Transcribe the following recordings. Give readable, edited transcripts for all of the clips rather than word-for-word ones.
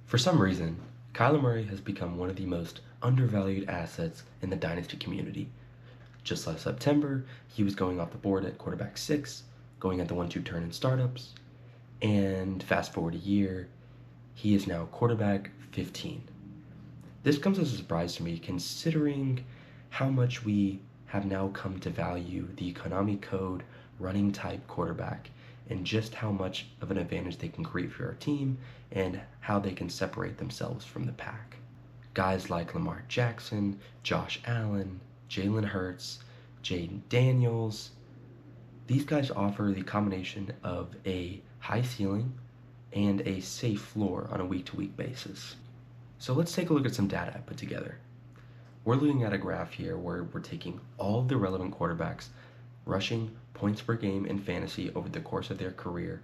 For some reason, Kyler Murray has become one of the most undervalued assets in the Dynasty community. Just last September, he was going off the board at quarterback 6, going at the 1-2 turn in startups, and fast forward a year, he is now quarterback 15. This comes as a surprise to me considering how much we have now come to value the economy code running type quarterback and just how much of an advantage they can create for our team and how they can separate themselves from the pack. Guys like Lamar Jackson, Josh Allen, Jalen Hurts, Jaden Daniels, these guys offer the combination of a high ceiling and a safe floor on a week-to-week basis. So let's take a look at some data I put together. We're looking at a graph here where we're taking all of the relevant quarterbacks, rushing points per game in fantasy over the course of their career,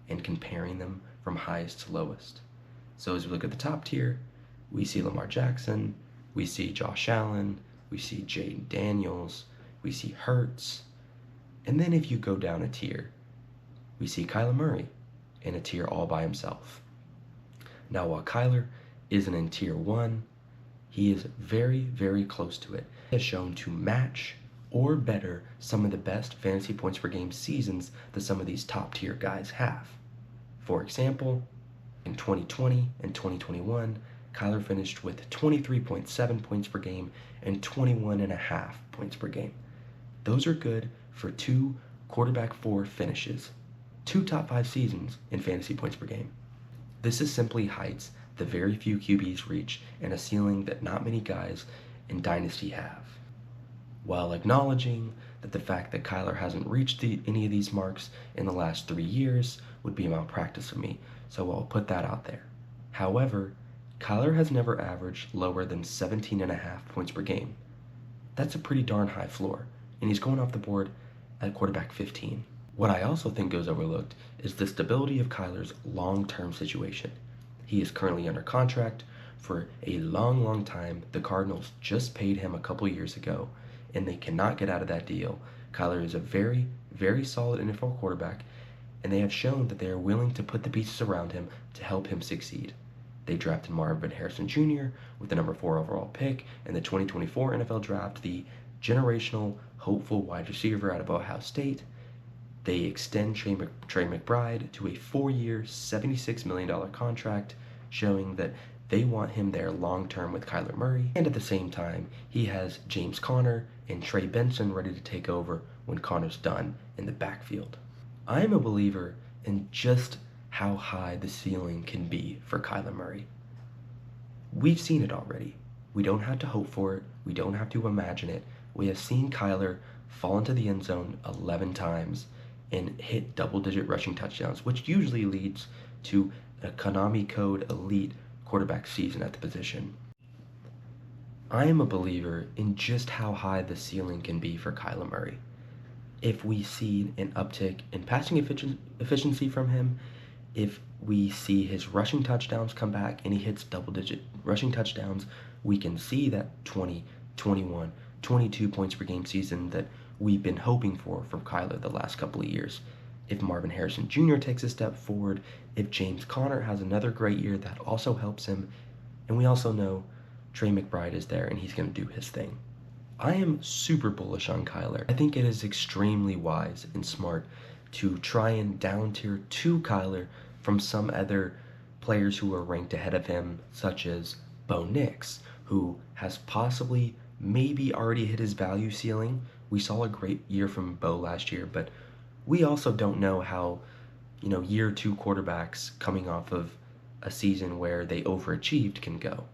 and comparing them from highest to lowest. So as we look at the top tier, we see Lamar Jackson, we see Josh Allen, we see Jaden Daniels, we see Hurts, and then if you go down a tier, we see Kyler Murray in a tier all by himself. Now while Kyler isn't in tier 1, he is very, very close to it. He has shown to match or better some of the best fantasy points per game seasons that some of these top tier guys have. For example, in 2020 and 2021, Kyler finished with 23.7 points per game and 21.5 points per game. Those are good for 2 quarterback 4 finishes, 2 top 5 seasons in fantasy points per game. This is simply heights that very few QBs reach and a ceiling that not many guys in Dynasty have. While acknowledging that the fact that Kyler hasn't reached any of these marks in the last 3 years would be malpractice of me, so I'll put that out there. However, Kyler has never averaged lower than 17.5 points per game. That's a pretty darn high floor, and he's going off the board at quarterback 15. What I also think goes overlooked is the stability of Kyler's long-term situation. He is currently under contract for a long, long time. The Cardinals just paid him a couple years ago, and they cannot get out of that deal. Kyler is a very, very solid NFL quarterback, and they have shown that they are willing to put the pieces around him to help him succeed. They drafted Marvin Harrison Jr. with the number 4 overall pick in the 2024 NFL Draft, the generational, hopeful wide receiver out of Ohio State. They extend Trey McBride to a 4-year, $76 million contract, showing that they want him there long-term with Kyler Murray. And at the same time, he has James Conner and Trey Benson ready to take over when Conner's done in the backfield. I am a believer in just how high the ceiling can be for Kyler Murray. We've seen it already. We don't have to hope for it. We don't have to imagine it. We have seen Kyler fall into the end zone 11 times and hit double-digit rushing touchdowns, which usually leads to a Konami Code elite quarterback season at the position. I am a believer in just how high the ceiling can be for Kyler Murray. If we see an uptick in passing efficiency from him, if we see his rushing touchdowns come back and he hits double-digit rushing touchdowns, we can see that 20, 21, 22 points per game season that we've been hoping for from Kyler the last couple of years. If Marvin Harrison Jr. takes a step forward, if James Conner has another great year, that also helps him. And we also know Trey McBride is there and he's going to do his thing. I am super bullish on Kyler. I think it is extremely wise and smart to try and down tier to Kyler from some other players who are ranked ahead of him, such as Bo Nix, who has possibly maybe already hit his value ceiling. We saw a great year from Bo last year, but we also don't know how, year 2 quarterbacks coming off of a season where they overachieved can go.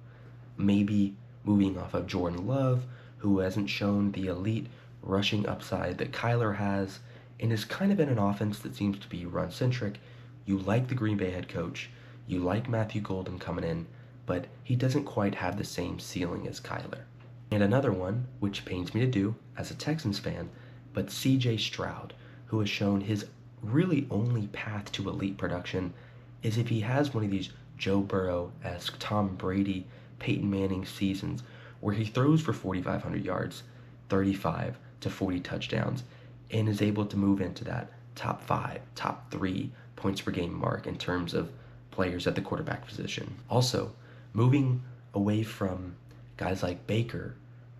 Maybe moving off of Jordan Love, who hasn't shown the elite rushing upside that Kyler has, and is kind of in an offense that seems to be run-centric. You like the Green Bay head coach, you like Matthew Golden coming in, but he doesn't quite have the same ceiling as Kyler. And another one, which pains me to do as a Texans fan, but CJ Stroud, who has shown his really only path to elite production is if he has one of these Joe Burrow-esque, Tom Brady, Peyton Manning seasons where he throws for 4,500 yards, 35 to 40 touchdowns, and is able to move into that top 5, top 3 points per game mark in terms of players at the quarterback position. Also, moving away from guys like Baker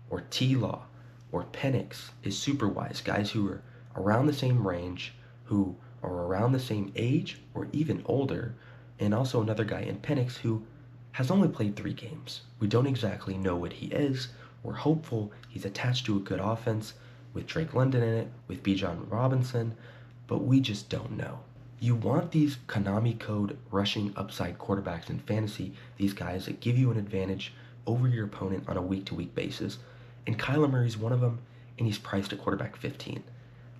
or T-Law or Penix is super wise. Guys who are around the same range, who are around the same age or even older, and also another guy in Penix who has only played 3 games. We don't exactly know what he is. We're hopeful he's attached to a good offense with Drake London in it, with Bijan Robinson, but we just don't know. You want these Konami code rushing upside quarterbacks in fantasy, these guys that give you an advantage over your opponent on a week-to-week basis. And Kyler Murray's one of them, and he's priced at quarterback 15.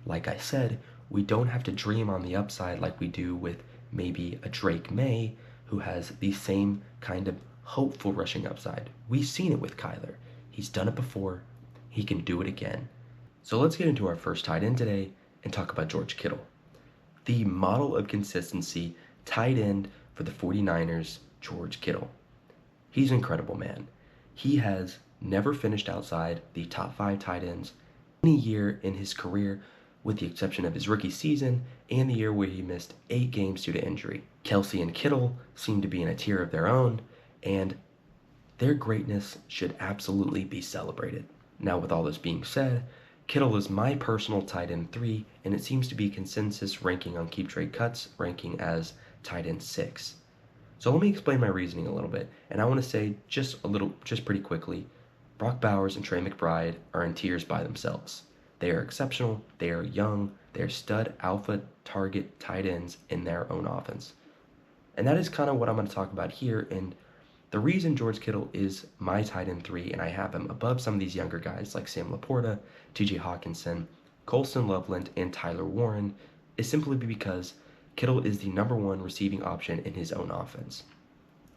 Like I said, we don't have to dream on the upside like we do with maybe a Drake May, who has the same kind of hopeful rushing upside. We've seen it with Kyler. He's done it before. He can do it again. So let's get into our first tight end today and talk about George Kittle. The model of consistency tight end for the 49ers, George Kittle. He's an incredible, man. He has never finished outside the top 5 tight ends any year in his career, with the exception of his rookie season and the year where he missed 8 games due to injury. Kelsey and Kittle seem to be in a tier of their own, and their greatness should absolutely be celebrated. Now, with all this being said, Kittle is my personal tight end 3, and it seems to be consensus ranking on Keep Trade Cuts, ranking as tight end 6. So let me explain my reasoning a little bit, and I want to say just pretty quickly, Brock Bowers and Trey McBride are in tiers by themselves. They are exceptional, they are young, they are stud alpha target tight ends in their own offense. And that is kind of what I'm going to talk about here, and the reason George Kittle is my tight end 3, and I have him above some of these younger guys like Sam Laporta, TJ Hawkinson, Colston Loveland, and Tyler Warren, is simply because Kittle is the number 1 receiving option in his own offense.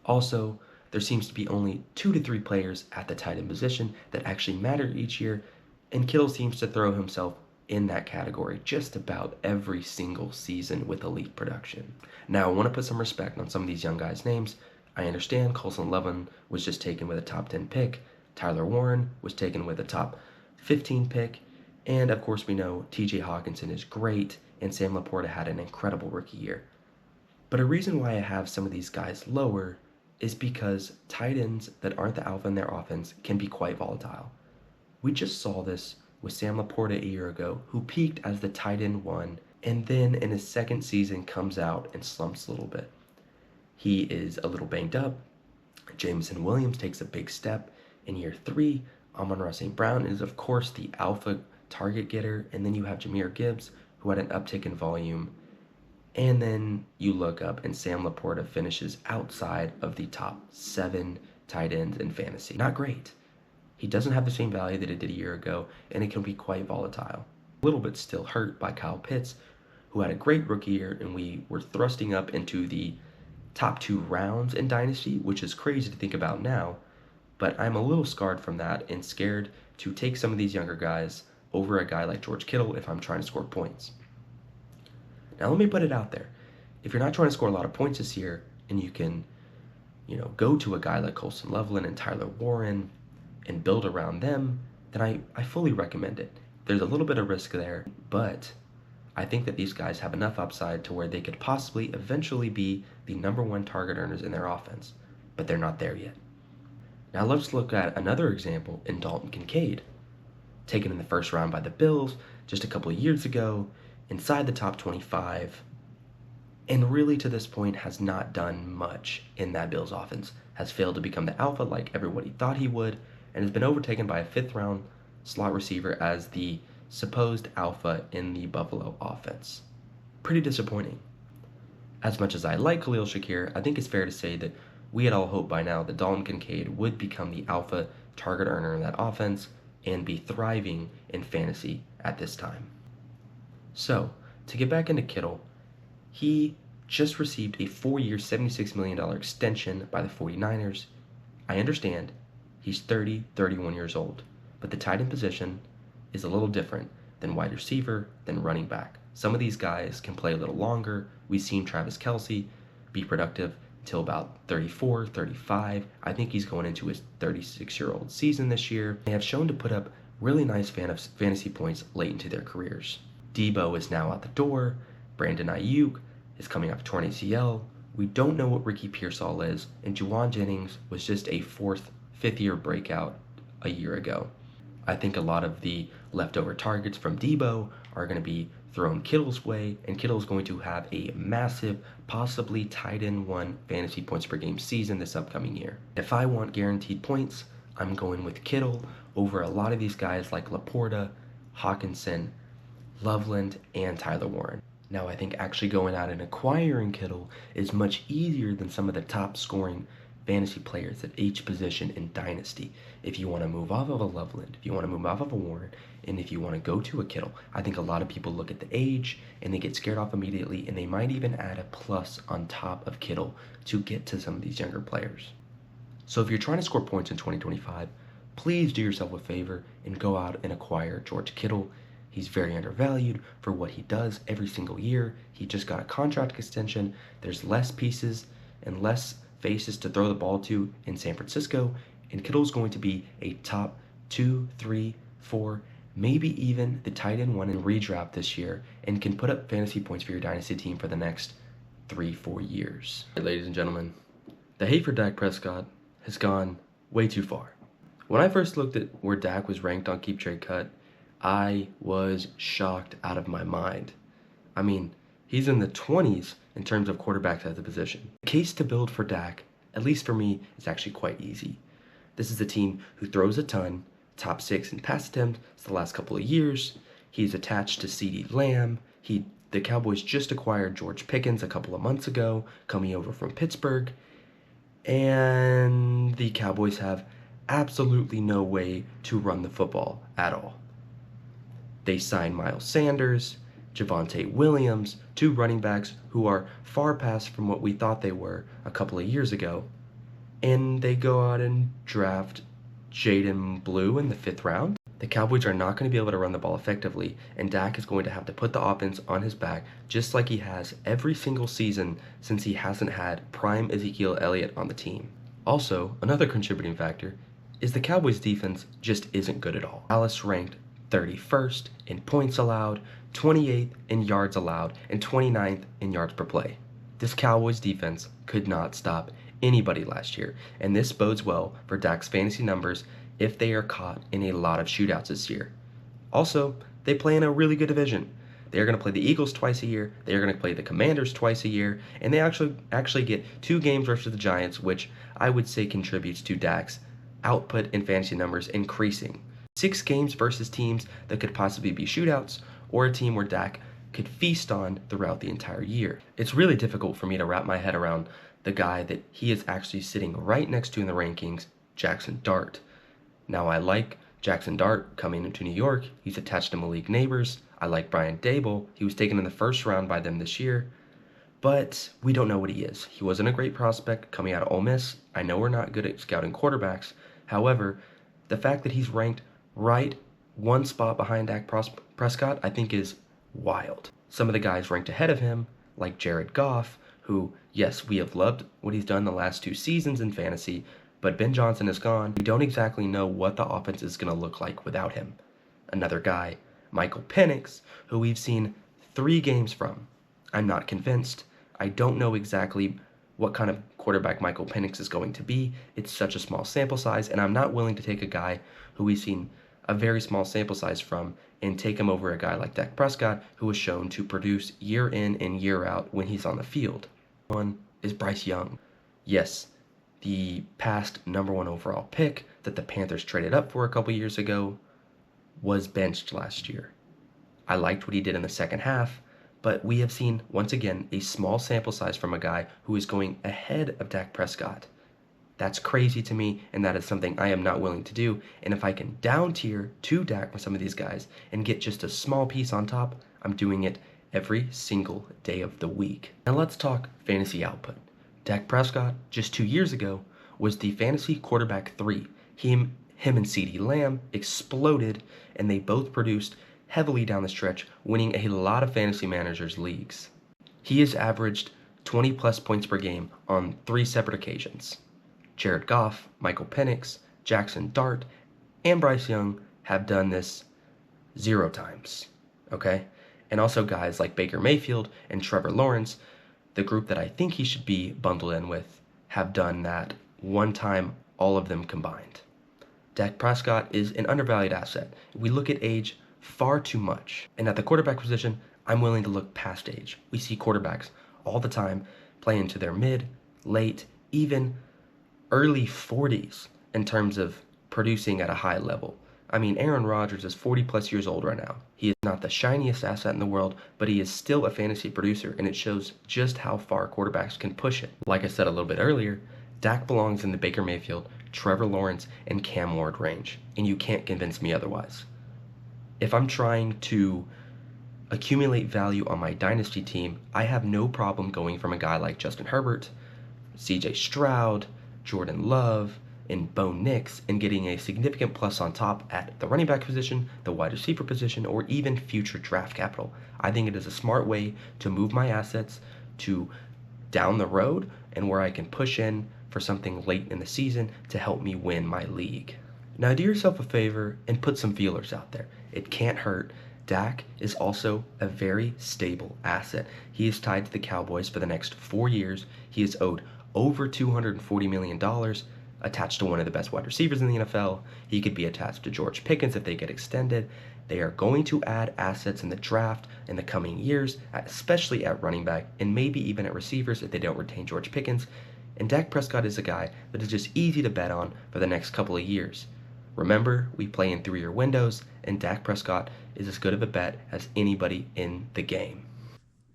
Also, there seems to be only 2 to 3 players at the tight end position that actually matter each year, and Kittle seems to throw himself in that category just about every single season with elite production. Now, I want to put some respect on some of these young guys' names. I understand Colston Loveland was just taken with a top 10 pick, Tyler Warren was taken with a top 15 pick, and of course we know TJ Hawkinson is great, and Sam Laporta had an incredible rookie year. But a reason why I have some of these guys lower is because tight ends that aren't the alpha in their offense can be quite volatile. We just saw this with Sam Laporta a year ago, who peaked as the tight end 1, and then in his second season comes out and slumps a little bit. He is a little banged up. Jameson Williams takes a big step in year 3. Amon-Ra St. Brown is, of course, the alpha target getter. And then you have Jahmyr Gibbs, who had an uptick in volume. And then you look up and Sam Laporta finishes outside of the top 7 tight ends in fantasy. Not great. He doesn't have the same value that it did a year ago, and it can be quite volatile. A little bit still hurt by Kyle Pitts, who had a great rookie year, and we were thrusting up into the top 2 rounds in Dynasty, which is crazy to think about now, but I'm a little scarred from that and scared to take some of these younger guys over a guy like George Kittle if I'm trying to score points. Now let me put it out there. If you're not trying to score a lot of points this year, and you can, go to a guy like Colston Loveland and Tyler Warren and build around them, then I fully recommend it. There's a little bit of risk there, but I think that these guys have enough upside to where they could possibly eventually be the number 1 target earners in their offense, but they're not there yet. Now let's look at another example in Dalton Kincaid, taken in the first round by the Bills just a couple of years ago, inside the top 25, and really to this point has not done much in that Bills offense, has failed to become the alpha like everybody thought he would, and has been overtaken by a 5th round slot receiver as the supposed alpha in the Buffalo offense. Pretty disappointing. As much as I like Khalil Shakir, I think it's fair to say that we had all hoped by now that Dalton Kincaid would become the alpha target earner in that offense and be thriving in fantasy at this time. So, to get back into Kittle, he just received a 4-year, $76 million extension by the 49ers. I understand he's 31 years old, but the tight end position is a little different than wide receiver, than running back. Some of these guys can play a little longer. We've seen Travis Kelce be productive until about 34, 35. I think he's going into his 36-year-old season this year. They have shown to put up really nice fantasy points late into their careers. Debo is now out the door. Brandon Ayuk is coming off torn ACL. We don't know what Ricky Pearsall is, and Juwan Jennings was just a fifth year breakout a year ago. I think a lot of the leftover targets from Debo are going to be thrown Kittle's way, and Kittle's going to have a massive, possibly tight end 1 fantasy points per game season this upcoming year. If I want guaranteed points, I'm going with Kittle over a lot of these guys like Laporta, Hawkinson, Loveland, and Tyler Warren. Now, I think actually going out and acquiring Kittle is much easier than some of the top scoring fantasy players at each position in Dynasty. If you want to move off of a Loveland, if you want to move off of a Warren, and if you want to go to a Kittle, I think a lot of people look at the age and they get scared off immediately, and they might even add a plus on top of Kittle to get to some of these younger players. So if you're trying to score points in 2025, please do yourself a favor and go out and acquire George Kittle. He's very undervalued for what he does every single year. He just got a contract extension. There's less pieces and less faces to throw the ball to in San Francisco, and Kittle's going to be a top 2, 3, 4, maybe even the tight end 1 in redraft this year, and can put up fantasy points for your dynasty team for the next 3-4 years. Ladies and gentlemen, the hate for Dak Prescott has gone way too far. When I first looked at where Dak was ranked on Keep Trade Cut, I was shocked out of my mind. I mean, he's in the 20s in terms of quarterbacks at the position. The case to build for Dak, at least for me, is actually quite easy. This is a team who throws a ton, top 6 in pass attempts the last couple of years. He's attached to CeeDee Lamb. The Cowboys just acquired George Pickens a couple of months ago, coming over from Pittsburgh. And the Cowboys have absolutely no way to run the football at all. They signed Miles Sanders, Javonte Williams, 2 running backs who are far past from what we thought they were a couple of years ago. And they go out and draft Jaden Blue in the 5th round. The Cowboys are not going to be able to run the ball effectively, and Dak is going to have to put the offense on his back just like he has every single season since he hasn't had prime Ezekiel Elliott on the team. Also, another contributing factor is the Cowboys defense just isn't good at all. Dallas ranked 31st in points allowed, 28th in yards allowed, and 29th in yards per play. This Cowboys defense could not stop anybody last year, and this bodes well for Dak's fantasy numbers if they are caught in a lot of shootouts this year. Also, they play in a really good division. They are going to play the Eagles twice a year, they are going to play the Commanders twice a year, and they actually get 2 games versus the Giants, which I would say contributes to Dak's output and fantasy numbers increasing. 6 games versus teams that could possibly be shootouts, or a team where Dak could feast on throughout the entire year. It's really difficult for me to wrap my head around the guy that he is actually sitting right next to in the rankings, Jackson Dart. Now, I like Jackson Dart coming into New York. He's attached to Malik Neighbors. I like Brian Dable. He was taken in the 1st round by them this year, but we don't know what he is. He wasn't a great prospect coming out of Ole Miss. I know we're not good at scouting quarterbacks. However, the fact that he's ranked right 1 spot behind Dak Prescott, I think is wild. Some of the guys ranked ahead of him, like Jared Goff, who, yes, we have loved what he's done the last 2 seasons in fantasy, but Ben Johnson is gone. We don't exactly know what the offense is going to look like without him. Another guy, Michael Penix, who we've seen 3 games from. I'm not convinced. I don't know exactly what kind of quarterback Michael Penix is going to be. It's such a small sample size, and I'm not willing to take a guy who we've seen a very small sample size from and take him over a guy like Dak Prescott, who is shown to produce year in and year out when he's on the field. One is Bryce Young. Yes, the past number 1 overall pick that the Panthers traded up for a couple years ago was benched last year. I liked what he did in the second half, but we have seen, once again, a small sample size from a guy who is going ahead of Dak Prescott. That's crazy to me, and that is something I am not willing to do. And if I can down tier to Dak with some of these guys and get just a small piece on top, I'm doing it every single day of the week. Now let's talk fantasy output. Dak Prescott, just 2 years ago, was the fantasy quarterback 3. Him and CeeDee Lamb exploded, and they both produced heavily down the stretch, winning a lot of fantasy managers' leagues. He has averaged 20 plus points per game on 3 separate occasions. Jared Goff, Michael Penix, Jackson Dart, and Bryce Young have done this 0 times, okay? And also guys like Baker Mayfield and Trevor Lawrence, The group that I think he should be bundled in with have done that one time, all of them combined. Dak Prescott is an undervalued asset. We look at age far too much. And at the quarterback position, I'm willing to look past age. We see quarterbacks all the time play into their mid, late, even early 40s in terms of producing at a high level. I mean, Aaron Rodgers is 40 plus years old right now. He is not the shiniest asset in the world, but he is still a fantasy producer, and it shows just how far quarterbacks can push it. Like I said a little bit earlier, Dak belongs in the Baker Mayfield, Trevor Lawrence, and Cam Ward range, and you can't convince me otherwise. If I'm trying to accumulate value on my dynasty team, I have no problem going from a guy like Justin Herbert, CJ Stroud, Jordan Love, and Bo Nix, and getting a significant plus on top at the running back position, the wide receiver position, or even future draft capital. I think it is a smart way to move my assets to down the road and where I can push in for something late in the season to help me win my league. Now do yourself a favor and put some feelers out there. It can't hurt. Dak is also a very stable asset. He is tied to the Cowboys for the next 4 years. He is owed over $240 million, attached to one of the best wide receivers in the NFL. He could be attached to George Pickens if they get extended. They are going to add assets in the draft in the coming years, especially at running back and maybe even at receivers if they don't retain George Pickens. And Dak Prescott is a guy that is just easy to bet on for the next couple of years. Remember, we play in 3-year windows, and Dak Prescott is as good of a bet as anybody in the game.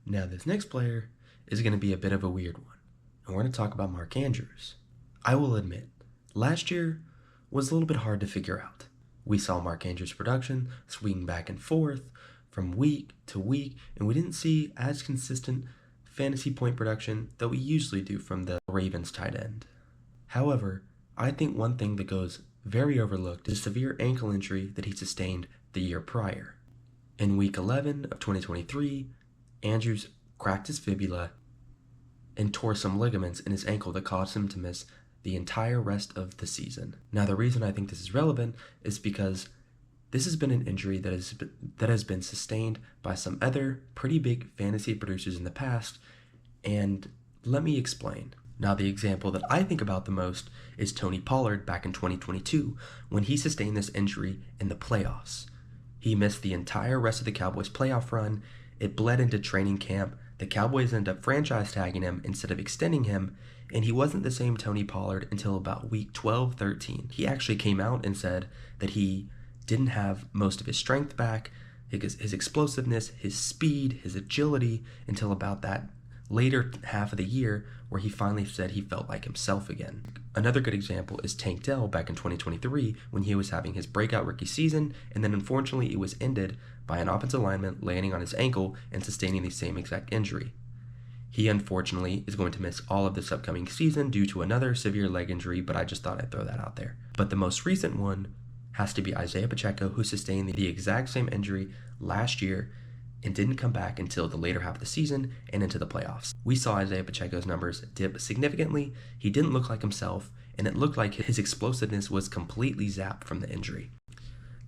Now, this next player is going to be a bit of a weird one, and we're going to talk about Mark Andrews. I will admit, last year was a little bit hard to figure out. We saw Mark Andrews' production swing back and forth from week to week, and we didn't see as consistent fantasy point production that we usually do from the Ravens tight end. However, I think one thing that goes very overlooked is a severe ankle injury that he sustained the year prior. In week 11 of 2023, Andrews cracked his fibula and tore some ligaments in his ankle that caused him to miss the entire rest of the season. Now, the reason I think this is relevant is because this has been an injury that has been sustained by some other pretty big fantasy producers in the past, and let me explain. Now, the example that I think about the most is Tony Pollard back in 2022 when he sustained this injury in the playoffs. He missed the entire rest of the Cowboys playoff run. It bled into training camp. The Cowboys ended up franchise tagging him instead of extending him, and he wasn't the same Tony Pollard until about week 12-13. He actually came out and said that he didn't have most of his strength back, his explosiveness, his speed, his agility, until about that later half of the year where he finally said he felt like himself again. Another good example is Tank Dell back in 2023 when he was having his breakout rookie season, and then unfortunately it was ended by an offensive lineman landing on his ankle and sustaining the same exact injury. He unfortunately is going to miss all of this upcoming season due to another severe leg injury, but I just thought I'd throw that out there. But the most recent one has to be Isaiah Pacheco, who sustained the exact same injury last year and didn't come back until the later half of the season and into the playoffs. We saw Isaiah Pacheco's numbers dip significantly. He didn't look like himself, and it looked like his explosiveness was completely zapped from the injury.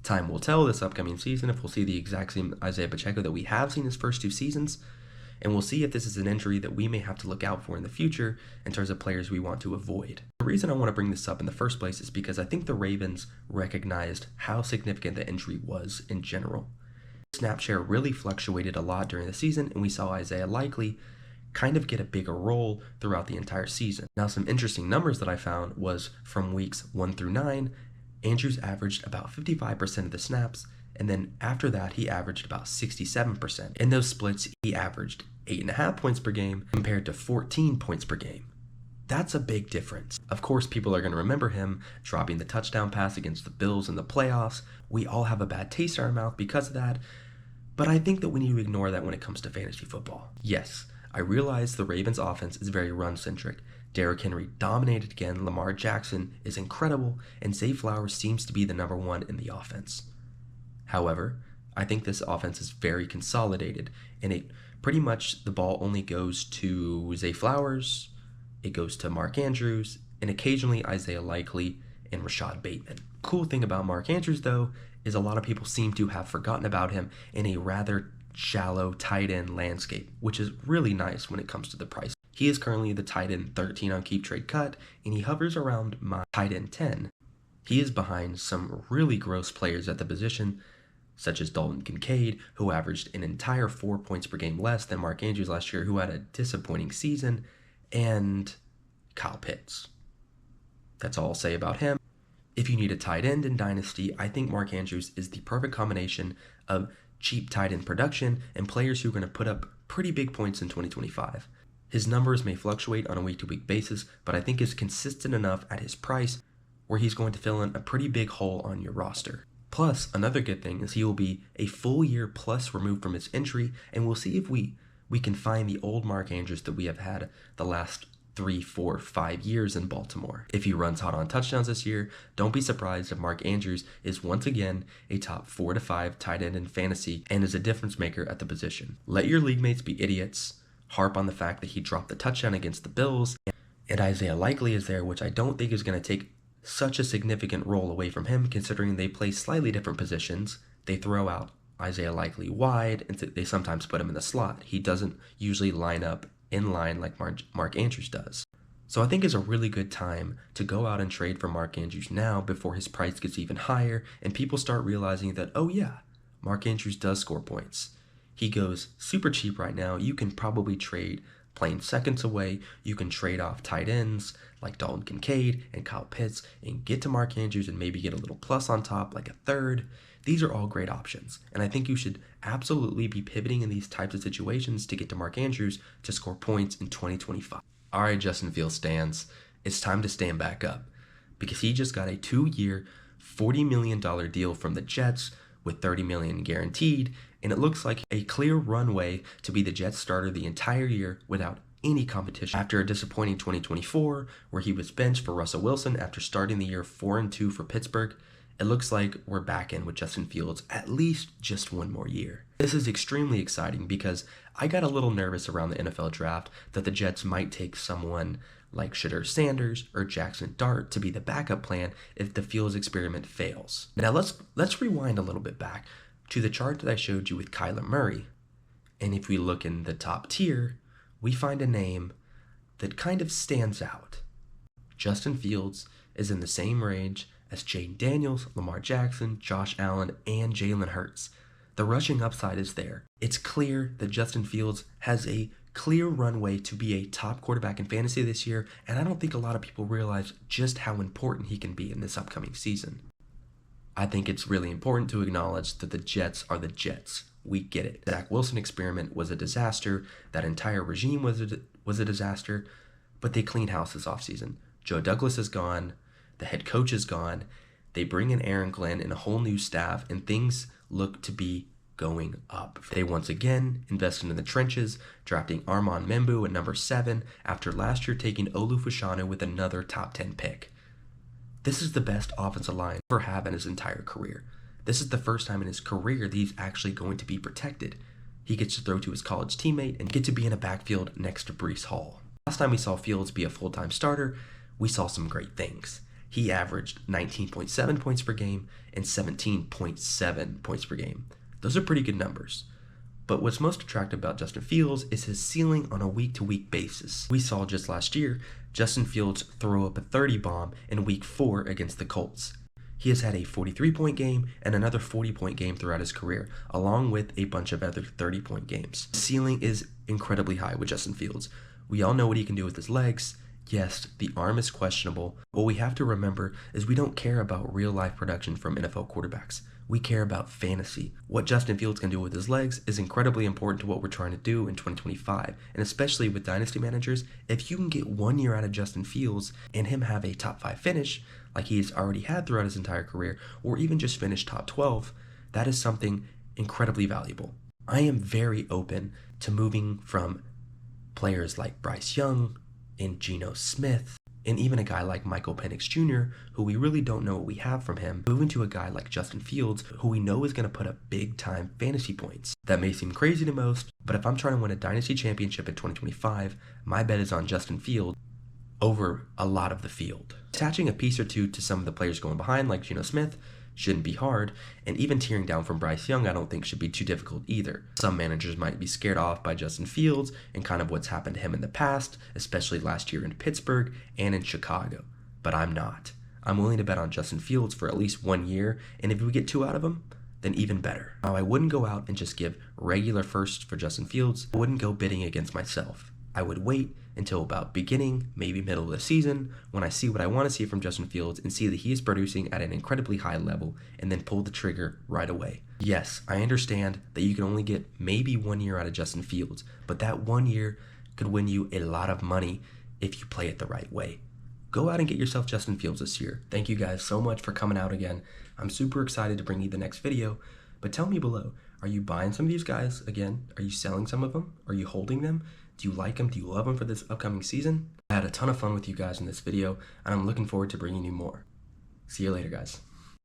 Time will tell this upcoming season if we'll see the exact same Isaiah Pacheco that we have seen his first 2 seasons, and we'll see if this is an injury that we may have to look out for in the future in terms of players we want to avoid. The reason I want to bring this up in the first place is because I think the Ravens recognized how significant the injury was in general. Snap share really fluctuated a lot during the season, and we saw Isaiah likely kind of get a bigger role throughout the entire season. Now, some interesting numbers that I found was from weeks 1-9, Andrews averaged about 55% of the snaps, and then after that, he averaged about 67%. In those splits, he averaged 8.5 points per game compared to 14 points per game. That's a big difference. Of course, people are going to remember him dropping the touchdown pass against the Bills in the playoffs. We all have a bad taste in our mouth because of that, but I think that we need to ignore that when it comes to fantasy football. Yes, I realize the Ravens offense is very run-centric. Derrick Henry dominated again, Lamar Jackson is incredible, and Zay Flowers seems to be the number one in the offense. However, I think this offense is very consolidated, and it pretty much the ball only goes to Zay Flowers, it goes to Mark Andrews, and occasionally Isaiah Likely and Rashad Bateman. Cool thing about Mark Andrews, though, is a lot of people seem to have forgotten about him in a rather shallow tight end landscape, which is really nice when it comes to the price. He is currently the tight end 13 on Keep Trade Cut, and he hovers around my tight end 10. He is behind some really gross players at the position, such as Dalton Kincaid, who averaged an entire 4 points per game less than Mark Andrews last year, who had a disappointing season, and Kyle Pitts. That's all I'll say about him. If you need a tight end in Dynasty, I think Mark Andrews is the perfect combination of cheap tight end production and players who are going to put up pretty big points in 2025. His numbers may fluctuate on a week-to-week basis, but I think is consistent enough at his price where he's going to fill in a pretty big hole on your roster. Plus, another good thing is he will be a full year plus removed from his injury, and we'll see if we can find the old Mark Andrews that we have had the last 3, 4, 5 years in Baltimore. If he runs hot on touchdowns this year, don't be surprised if Mark Andrews is once again a top 4 to 5 tight end in fantasy and is a difference maker at the position. Let your league mates be idiots, harp on the fact that he dropped the touchdown against the Bills, and Isaiah Likely is there, which I don't think is going to take such a significant role away from him considering they play slightly different positions. They throw out Isaiah Likely wide, and they sometimes put him in the slot. He doesn't usually line up in line like Mark Andrews does. So I think it's a really good time to go out and trade for Mark Andrews now before his price gets even higher and people start realizing that, oh yeah, Mark Andrews does score points. He goes super cheap right now. You can probably trade plain seconds away. You can trade off tight ends like Dalton Kincaid and Kyle Pitts and get to Mark Andrews and maybe get a little plus on top like a third. These are all great options, and I think you should absolutely be pivoting in these types of situations to get to Mark Andrews to score points in 2025. All right, Justin Fields stands, it's time to stand back up because he just got a 2-year, $40 million deal from the Jets with $30 million guaranteed, and it looks like a clear runway to be the Jets starter the entire year without any competition. After a disappointing 2024, where he was benched for Russell Wilson after starting the year 4-2 for Pittsburgh, it looks like we're back in with Justin Fields at least just one more year. This is extremely exciting because I got a little nervous around the NFL draft that the Jets might take someone like Shedeur Sanders or Jackson Dart to be the backup plan if the Fields experiment fails. Now let's rewind a little bit back to the chart that I showed you with Kyler Murray. And if we look in the top tier, we find a name that kind of stands out. Justin Fields is in the same range as Jaden Daniels, Lamar Jackson, Josh Allen, and Jalen Hurts. The rushing upside is there. It's clear that Justin Fields has a clear runway to be a top quarterback in fantasy this year, and I don't think a lot of people realize just how important he can be in this upcoming season. I think it's really important to acknowledge that the Jets are the Jets. We get it. The Zach Wilson experiment was a disaster. That entire regime was a disaster, but they cleaned house this offseason. Joe Douglas is gone. The head coach is gone. They bring in Aaron Glenn and a whole new staff, and things look to be going up. They once again invested in the trenches, drafting Armand Membu at number 7 after last year taking Olu Fashanu with another top 10 pick. This is the best offensive line he'll ever have in his entire career. This is the first time in his career that he's actually going to be protected. He gets to throw to his college teammate and get to be in a backfield next to Breece Hall. Last time we saw Fields be a full-time starter, we saw some great things. He averaged 19.7 points per game and 17.7 points per game. Those are pretty good numbers. But what's most attractive about Justin Fields is his ceiling on a week-to-week basis. We saw just last year, Justin Fields throw up a 30 bomb in week 4 against the Colts. He has had a 43-point game and another 40-point game throughout his career, along with a bunch of other 30-point games. The ceiling is incredibly high with Justin Fields. We all know what he can do with his legs. Yes, the arm is questionable. What we have to remember is we don't care about real-life production from NFL quarterbacks. We care about fantasy. What Justin Fields can do with his legs is incredibly important to what we're trying to do in 2025. And especially with dynasty managers, if you can get 1 year out of Justin Fields and him have a top 5 finish, like he's already had throughout his entire career, or even just finish top 12, that is something incredibly valuable. I am very open to moving from players like Bryce Young and Geno Smith, and even a guy like Michael Penix Jr., who we really don't know what we have from him, moving to a guy like Justin Fields, who we know is going to put up big-time fantasy points. That may seem crazy to most, but if I'm trying to win a dynasty championship in 2025, my bet is on Justin Fields over a lot of the field. Attaching a piece or two to some of the players going behind, like Geno Smith, shouldn't be hard, and even tearing down from Bryce Young I don't think should be too difficult either. Some managers might be scared off by Justin Fields and kind of what's happened to him in the past, especially last year in Pittsburgh and in Chicago, but I'm not. I'm willing to bet on Justin Fields for at least 1 year, and if we get 2 out of him, then even better. Now, I wouldn't go out and just give regular firsts for Justin Fields. I wouldn't go bidding against myself. I would wait until about beginning, maybe middle of the season, when I see what I want to see from Justin Fields and see that he is producing at an incredibly high level, and then pull the trigger right away. Yes, I understand that you can only get maybe 1 year out of Justin Fields, but that 1 year could win you a lot of money if you play it the right way. Go out and get yourself Justin Fields this year. Thank you guys so much for coming out again. I'm super excited to bring you the next video, but tell me below, are you buying some of these guys again? Are you selling some of them? Are you holding them? Do you like them? Do you love them for this upcoming season? I had a ton of fun with you guys in this video, and I'm looking forward to bringing you more. See you later, guys.